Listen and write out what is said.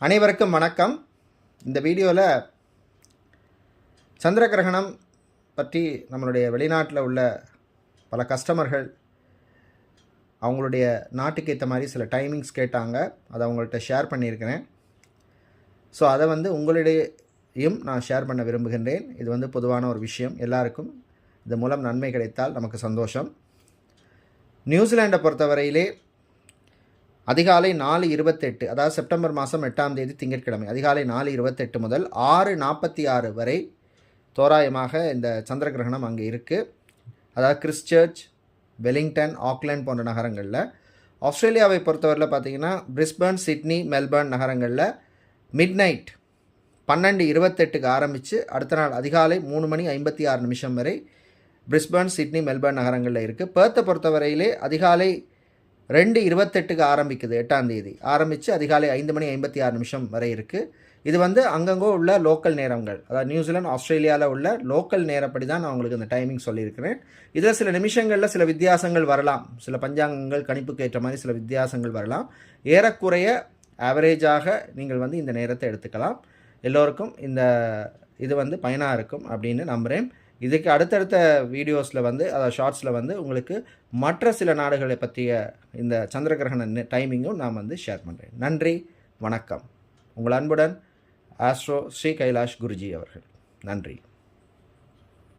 அனைவருக்கும் வணக்கம். இந்த வீடியோவில் சந்திர கிரகணம் பற்றி நம்மளுடைய வெளிநாட்டில் உள்ள பல கஸ்டமர்கள் அவங்களுடைய நாட்டுக்கு ஏற்ற மாதிரி சில டைமிங்ஸ் கேட்டாங்க. அதை அவங்கள்ட்ட ஷேர் பண்ணியிருக்கிறேன். ஸோ அதை உங்களிடையும் நான் ஷேர் பண்ண விரும்புகின்றேன். இது பொதுவான ஒரு விஷயம். எல்லாருக்கும் இது மூலம் நன்மை கிடைத்தால் நமக்கு சந்தோஷம். நியூசிலாண்டை பொறுத்தவரையிலே அதிகாலை 4:28, அதாவது செப்டம்பர் மாதம் 8ஆம் தேதி திங்கட்கிழமை அதிகாலை 4:28 முதல் 6:46 வரை தோராயமாக இந்த சந்திர கிரகணம் அங்கே இருக்குது. அதாவது கிறிஸ்ட்சர்ச், வெலிங்டன், ஆக்லாண்ட் போன்ற நகரங்களில். ஆஸ்திரேலியாவை பொறுத்தவரையில் பார்த்திங்கன்னா பிரிஸ்பர்ன், சிட்னி, மெல்பர்ன் நகரங்களில் மிட் நைட் 12:28க்கு ஆரம்பித்து அடுத்த நாள் அதிகாலை 3:56 வரை பிரிஸ்பர்ன், சிட்னி, மெல்பர்ன் நகரங்களில் இருக்குது. பெர்த்தை பொறுத்தவரையிலே அதிகாலை 2:28க்கு ஆரம்பிக்குது. 8ஆம் தேதி ஆரம்பித்து அதிகாலை 5:56 வரை இருக்குது. இது அங்கங்கே உள்ள லோக்கல் நேரங்கள், அதாவது நியூசிலாந்து, ஆஸ்திரேலியாவில் உள்ள லோக்கல் நேரப்படி தான் நான் உங்களுக்கு இந்த டைமிங் சொல்லியிருக்கிறேன். இதில் சில நிமிஷங்களில் சில வித்தியாசங்கள் வரலாம். சில பஞ்சாங்கங்கள் கணிப்புக்கு ஏற்ற மாதிரி சில வித்தியாசங்கள் வரலாம். ஏறக்குறைய ஆவரேஜாக நீங்கள் இந்த நேரத்தை எடுத்துக்கலாம். எல்லோருக்கும் இது பயனாக இருக்கும் அப்படின்னு நம்புகிறேன். இதுக்கு அடுத்தடுத்த வீடியோஸில் அதாவது ஷார்ட்ஸில் உங்களுக்கு மற்ற சில நாடுகளை பற்றிய இந்த சந்திர கிரகண டைமிங்கும் நான் ஷேர் பண்ணுறேன். நன்றி, வணக்கம். உங்கள் அன்புடன் ஆஸ்ட்ரோ ஸ்ரீ கைலாஷ் குருஜி அவர்கள். நன்றி.